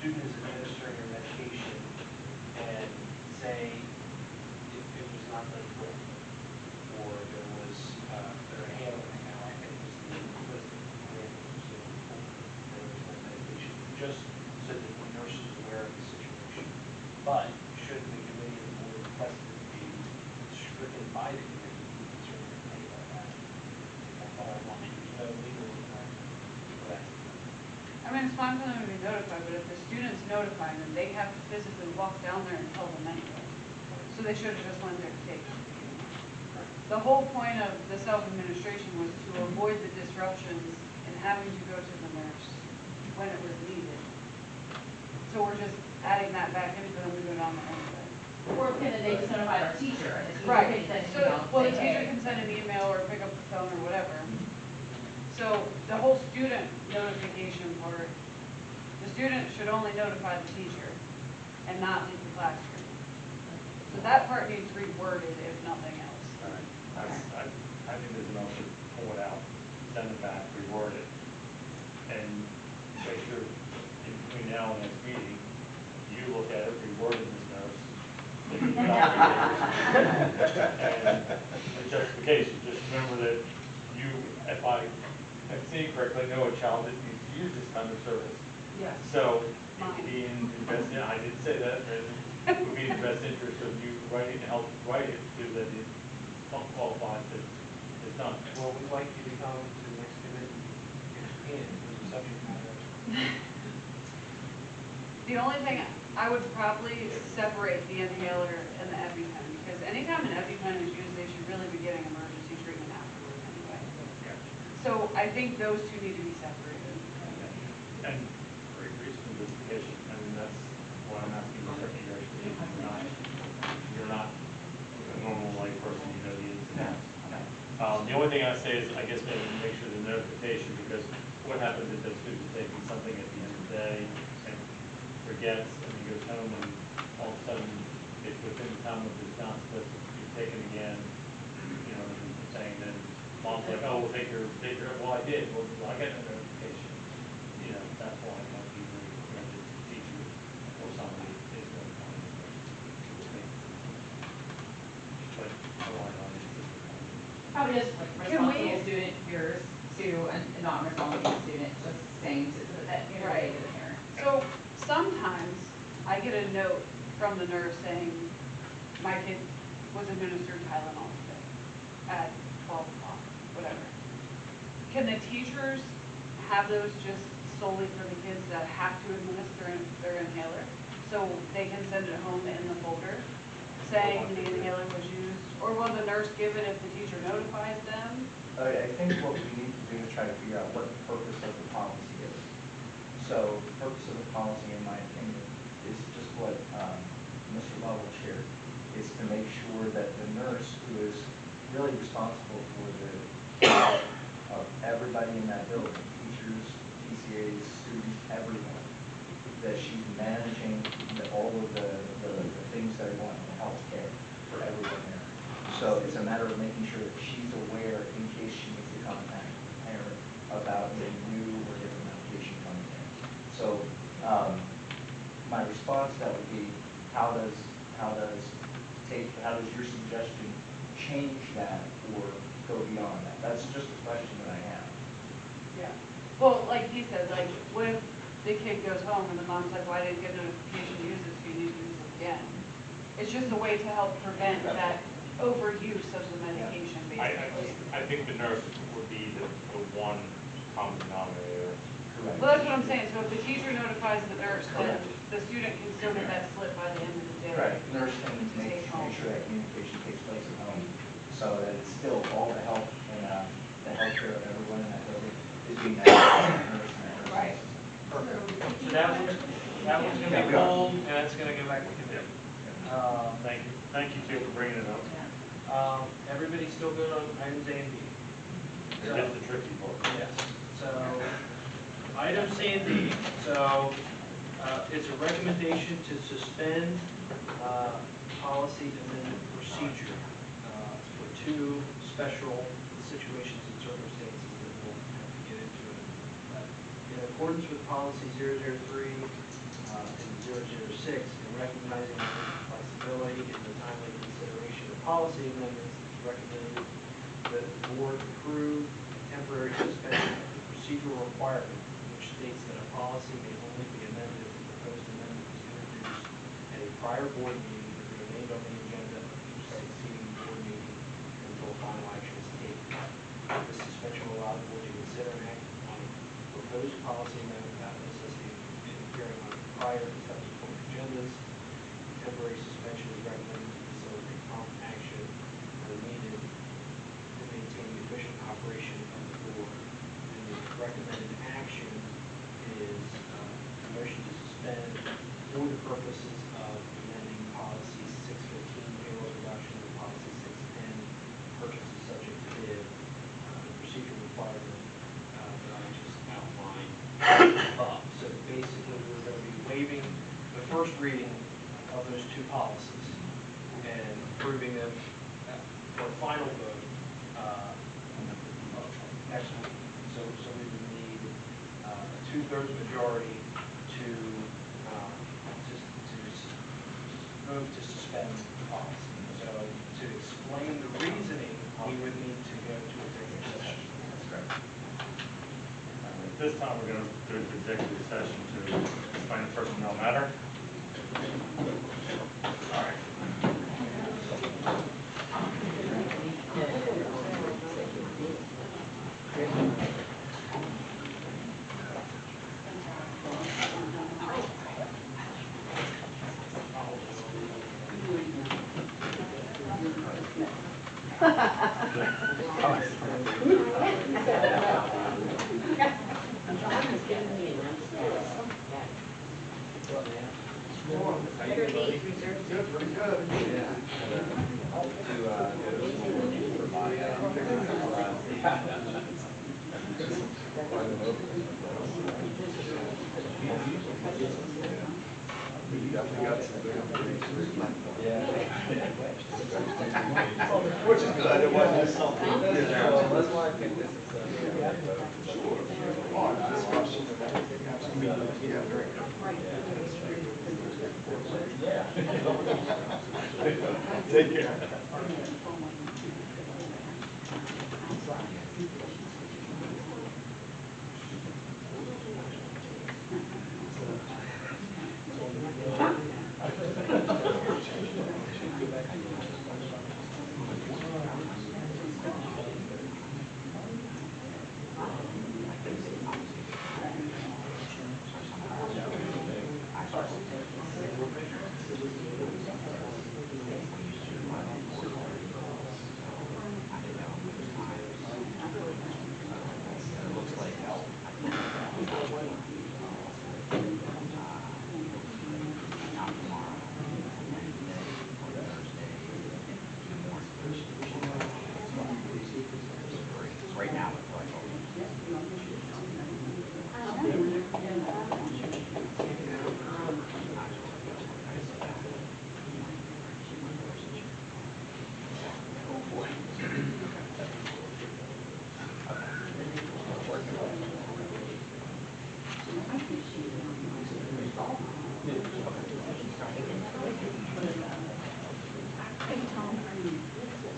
student is administering your medication and say it was not done correctly, or there was they're handling now, I think was the implicit there was no medication, just so that the nurse is aware of the situation. But should the committee of the board request it to be stricken by the committee, we can certainly think about that. But I want to no legal requirement for that. I mean, it's fine for them to be notified, but if the student's notifying them, they have to physically walk down there and tell them anyway. So they should have just went there to take it. The whole point of the self-administration was to avoid the disruptions and having to go to the nurse when it was needed. So we're just adding that back in for them to go down there anyway. Or can they just notify our teacher and the teacher Right. can send an So, email? well, the saying, teacher hey. can send an email or pick up the phone or whatever. So the whole student notification part, the student should only notify the teacher and not leave the classroom. So that part needs reworded if nothing else. All right. I think there's enough to pull it out, send it back, reword it, and make sure in between now and next meeting, you look at it, reword it, Ms. Nurse. And the justification, just remember that you, if I am seeing correctly, know a child that needs to use this kind of service. Yes. So it would be in the best, I didn't say that, but it would be in the best interest of you writing, help write it so that it qualifies that it's done. Well, we'd like you to come to the next committee if you can, with the subject matter. The only thing, I would probably separate the inhaler and the EpiPen, because anytime an EpiPen is used, they should really be getting emergency treatment afterwards anyway. So I think those two need to be separated. And for reasonable justification, I mean, that's what I'm asking you, your expertise. You're not a normal life person, you know the ins and outs. The only thing I say is, I guess maybe make sure the notification, because what happens if the student's taking something at the end of the day and forgets, and he goes home and all of a sudden it's within the time of his down slip, he's taken again, you know, and saying then mom's like, oh, we'll take your, well, I did, well, I got a notification. You know, that's why it might be recommended to the teacher or somebody is notifying them. But I want to Probably just like responsible student yours to a non-responsible student, just saying to that, you know, Right. to the parent. So sometimes I get a note from the nurse saying, my kid was administered Tylenol today at 12 o'clock, whatever. Can the teachers have those just solely for the kids that have to administer their inhaler? So they can send it home in the folder saying the inhaler was used? Or will the nurse give it if the teacher notifies them? I think what we need to do is try to figure out what the purpose of the policy is. So the purpose of the policy, in my opinion, is just what Mr. Lovell shared, is to make sure that the nurse, who is really responsible for the care of everybody in that building, teachers, PCAs, students, everyone, that she's managing all of the things that are going on in healthcare for everyone there. So it's a matter of making sure that she's aware in case she needs to contact the parent about a new or different medication coming in. So my response to that would be, how does your suggestion change that or go beyond that? That's just a question that I have. Yeah. Well, like he said, like, what if the kid goes home and the mom's like, well, I didn't get a notification to use this, so you need to use it again. It's just a way to help prevent that overuse of the medication, basically. I think the nurse would be the one common denominator. Correct. Well, that's what I'm saying. So if the teacher notifies the nurse, then the student can still get that slip by the end of the day. Correct. Nurse can make sure that communication takes place at home, so that it's still all the help and the health care of everyone in that building is being managed by the nurse and the nurse. Right. Perfect. So that one's gonna be pulled, and that's gonna go back to committee. Thank you too for bringing it up. Everybody still good on items A and B? That's the tricky part. Yes. So, item C and D. So, it's a recommendation to suspend policy amendment procedure for two special situations and circumstances that we'll have to get into. In accordance with policy 003, in 006, and recognizing the flexibility and the timely consideration of policy amendments, it's recommended that the board approve temporary suspension of the procedural requirement, which states that a policy may only be amended if the proposed amendment was introduced at a prior board meeting and remained on the agenda of each succeeding board meeting until final action is taken. This suspension will allow the board to consider and act on a proposed policy amendment without necessity of appearing on prior and subsequent agendas. Temporary suspension is recommended to facilitate prompt action where needed to maintain the efficient operation of the board. And the recommended action is a motion to suspend for the purposes of amending policy 615, payroll reduction, and policy 610, purchases subject to bid, the procedure requirement that I just outlined up. So basically, we're going to be waiving the first reading of those two policies and approving them for a final vote next week. So we would need a 2/3 majority to vote to suspend the policy. So to explain the reasoning, we would need to go to executive session. That's correct. At this time, we're going to go to executive session to explain the personnel matter. All right. Which is good, it wasn't just something. That's why I think this is Take care. Right now, it's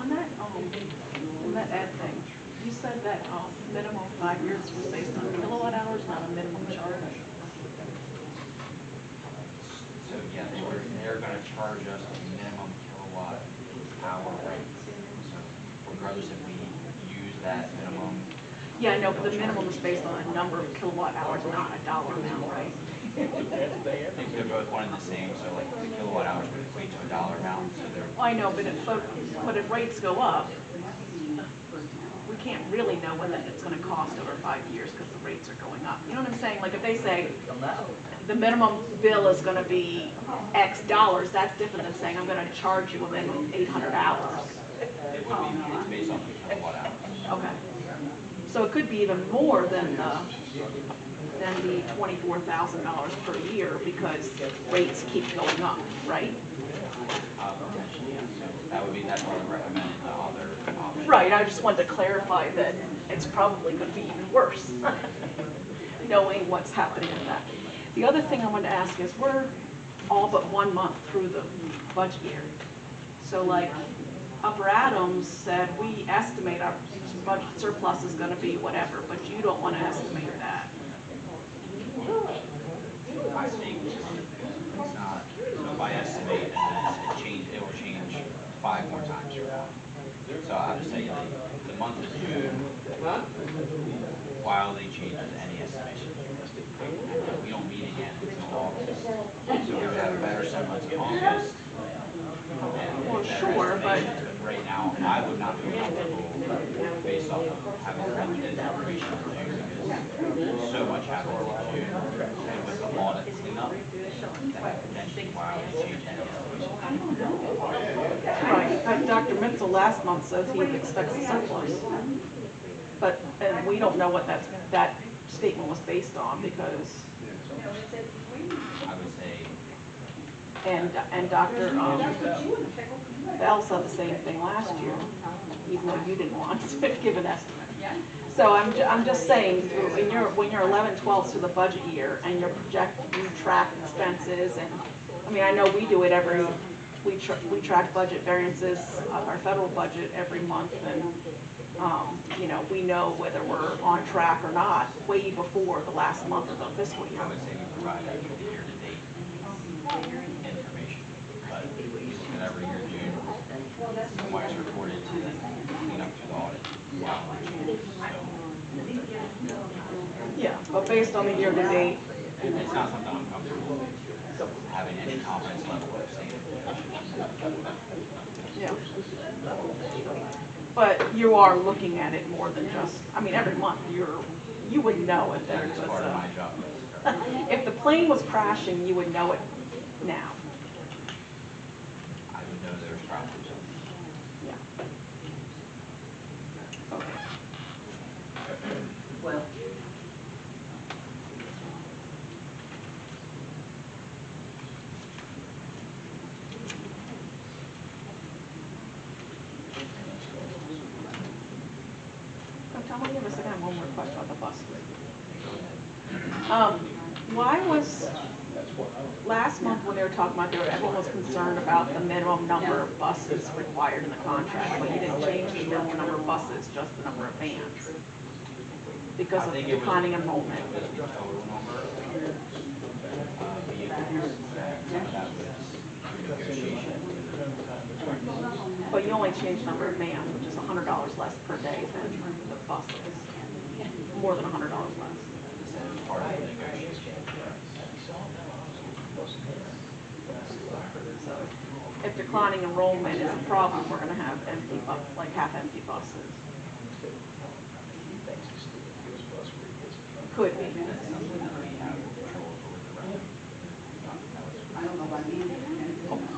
On that ad thing, you said that minimum 5 years was based on kilowatt hours, not a minimum charge. So, yeah, they're gonna charge us a minimum kilowatt hour rate. So regardless if we use that minimum. Yeah, I know, but the minimum is based on a number of kilowatt hours, not a dollar amount, right? They're both one and the same, so like the kilowatt hours would equate to a dollar amount, so they're. I know, but if rates go up, we can't really know what it's gonna cost over 5 years because the rates are going up. You know what I'm saying? Like if they say the minimum bill is gonna be X dollars, that's different than saying I'm gonna charge you a minimum $800. It would be, it's based on the kilowatt hours. Okay. So it could be even more than the $24,000 per year because rates keep going up, right? Potentially, yeah. So that's what I recommended the other option. Right, I just wanted to clarify that it's probably going to be even worse, knowing what's happening with that. The other thing I wanted to ask is, we're all but 1 month through the budget year. So like, Upper Adams said, we estimate our budget surplus is gonna be whatever, but you don't wanna estimate that. I think it's not, so by estimate, and then it will change 5 more times from now. So I would say like, the month of June wildly changes any estimation. We don't meet again until August. So we would have a better semblance of August. Well, sure, but Right now, I would not feel comfortable based off of having limited information in June, because so much happens in June, and with the audit cleanup, that potentially wildly change any estimation. right, but Dr. Mitchell last month says he expects a surplus. But, and we don't know what that statement was based on, because, I would say, and Dr. Bell said the same thing last year, even though you didn't want to give an estimate. So I'm just saying, when you're 11/12 to the budget year, and you track expenses, and, I mean, I know we do it we track budget variances of our federal budget every month, and, you know, we know whether we're on track or not way before the last month of the fiscal year. I would say we provide that for the year-to-date information, but we look at every year, June, and what is reported to the cleanup to the audit. Yeah, but based on the year-to-date, So it's not something I'm comfortable having any confidence level of saying. yeah. But you are looking at it more than just, I mean, every month you would know if there That's was part of my a, job. if the plane was crashing, you would know it now. I would know there was problems. Yeah. Okay. Well, So tell me, I guess I got one more question about the bus. Why was, last month when they were talking about there, everyone was concerned about the minimum number of buses required in the contract, but you didn't change the minimum number of buses, just the number of vans, because of declining enrollment. It was the total number of vehicles, that was negotiation. But you only changed the number of vans, which is $100 less per day than the buses, more than $100 less. Part of the negotiation. So if declining enrollment is a problem, we're gonna have empty, like half-empty buses. Could be.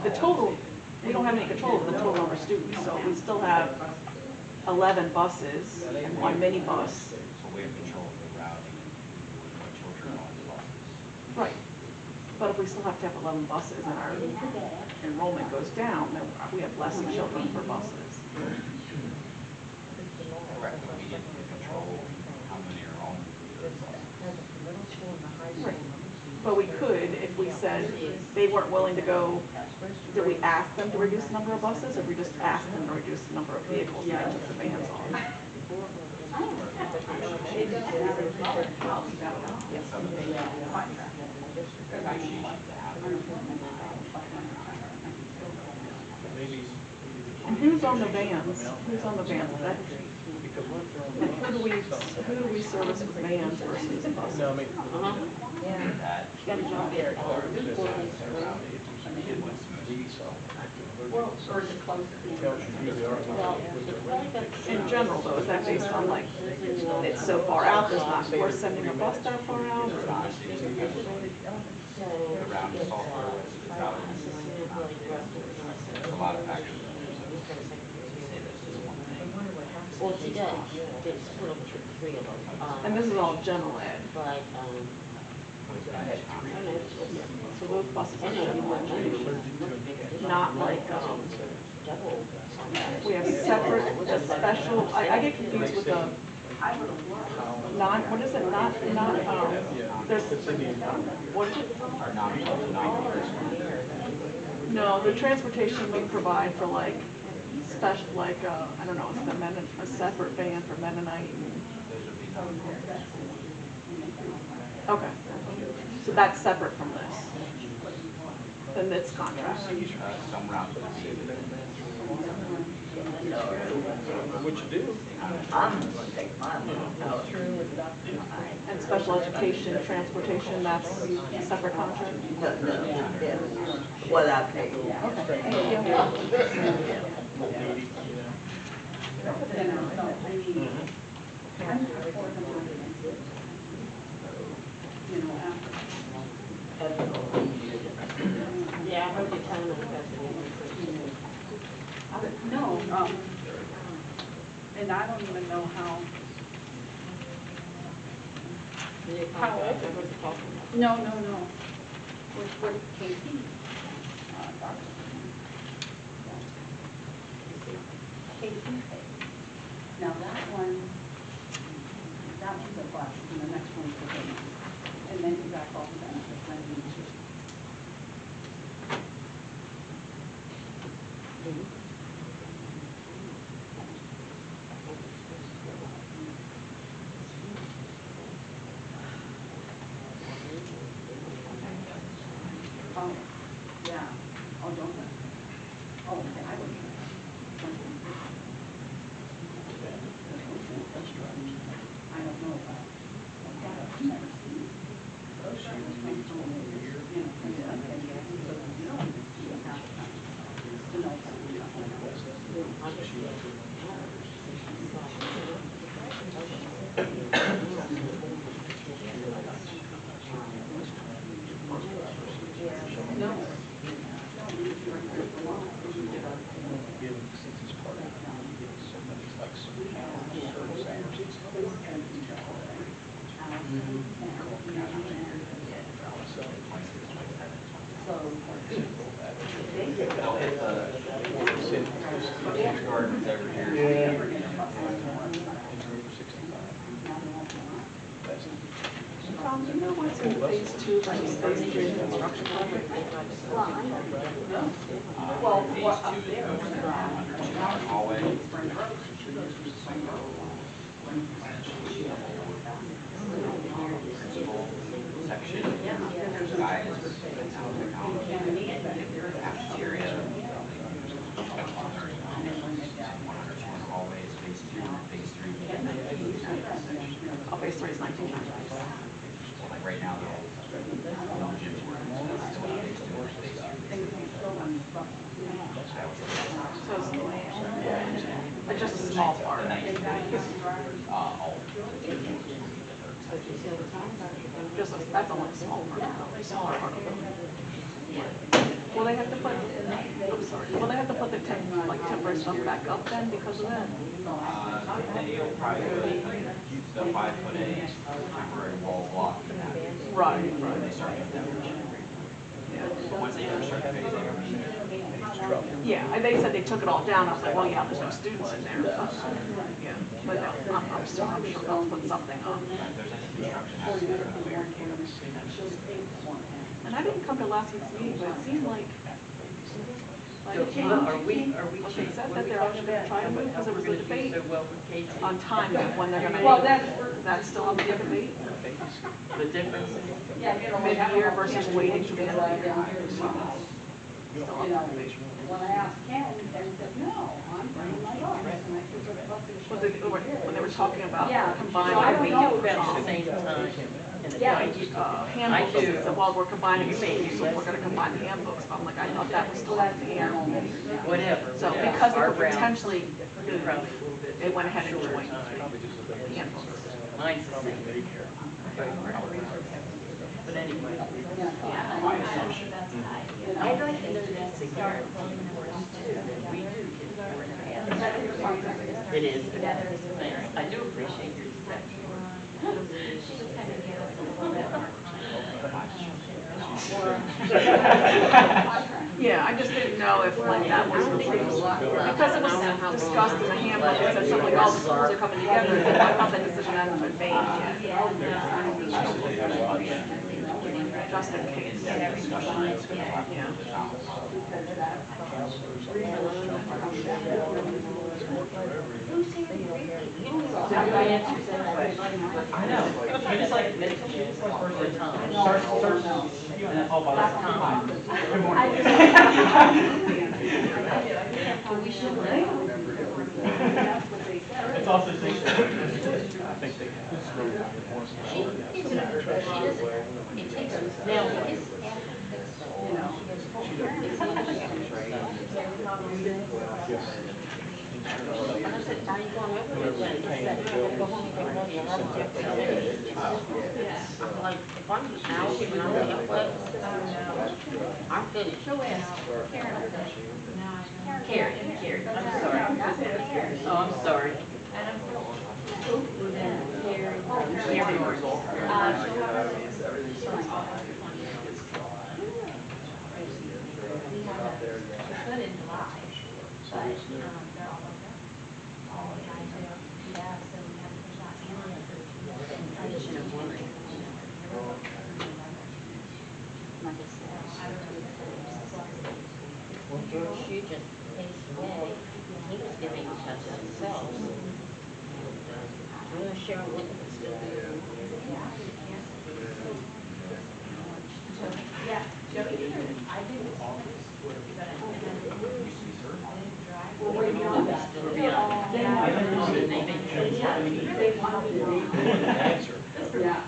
The total, we don't have any control over the total number of students, so we still have 11 buses and 1 minibus. So we have control of the routing and what children are on the buses. Right. But if we still have to have 11 buses and our enrollment goes down, then we have less children per buses. Correct, but we didn't control how many are on those buses. Right. But we could, if we said they weren't willing to go, did we ask them to reduce the number of buses, or we just asked them to reduce the number of vehicles and they took the vans on? And who's on the vans? Who's on the vans? And who do we service with vans versus buses? That got a job there. Well, or is it close? Well, In general, though, is that based on like, it's so far out, there's not, we're sending a bus that far out? Or? the round of software was 2,000. There's a lot of factors. So say this is one thing. Well, today, they split up to 3 of them. And this is all general ed. But, So those buses are general ed. Not like, double. we have separate, a special, I get confused with What is it, there's, what is it? Or non-public. No, the transportation we provide for like special, like, I don't know, it's the a separate van for Mennonite. Those would be non-public. Okay, so that's separate from this, than this contract. Some routes would be. What you do? I'm gonna take mine out. And special education, transportation, that's a separate contract? No, yeah, what I pay. Okay, thank you. Yeah, I hope you tell them No, and I don't even know how. How old? No. With Casey. Casey. Now that one's a bus, and the next one's the big one. And then you got all the benefits, I mean, oh, yeah. Oh, don't they? Oh, okay, I wouldn't. I don't know about. I've never seen it. They'll hit the kindergartens every year. Tom, do you know what's in phase 2 versus phase 3 construction project? Well, Phase what up 2 is there? going under 200 hallway. Principal section, guidance, cafeteria. 100 hallways, phase 2, phase 3. Oh, phase 3 is 19. Like right now, the old gym's working, so it's still in phase 2 or phase 3. So it's just a small part. The 19 days, all. That's only a small part. Smaller part of it. Will they have to put, I'm sorry, will they have to put the temporary stuff back up then because of that? It'll probably be the 5'8" temporary wall block. Right, When they start doing demolition. But once they start phasing, it'll be Yeah, they said they took it all down. I was like, well, yeah, there's no students in there. Yeah, but no, I'm sure they'll put something on. if there's any construction happening, they're going to barricade everything. And I didn't come to last week's meeting, but it seemed like Are we well, they said that they're actually going to try to move because there was a debate on time of when they're going to. Well, that's still on the debate. The difference is, Mid-year versus waiting to the end of the year. You know, when I asked Ken, Ken said, no, I'm bringing my daughters, and I said, "But the bus is When they were talking about Yeah. combining. So I don't know about the same time. Handbooks, they said, well, we're combining the schools, so we're gonna combine the handbooks, but I'm like, I thought that was still up in the air. Whatever. So yeah. because they Our were round potentially, is probably a little bit they went ahead and shorter joined time. the handbooks. Mine's the same. But anyway. My assumption. I'd like to know this again. We do get 4.5. It is. Thanks. I do appreciate your discussion. Yeah, I just didn't know if like that was, because it was discussed in the handbook, it said something like, all the schools are coming together, and I thought that decision hadn't been made yet. Just in case. Yeah. I know, she just like, first starts, oh, by the time. Good morning. We should It's also six. I think they. She doesn't, it takes, now, it's, and I said, are you going over there? She said, go home and get ready, and I'm like, if I'm out and I'm up, I'm finished. Karen, I'm sorry. Oh, I'm sorry. She just paced away. He was giving tests himself. I'm gonna share with him still there. Yeah.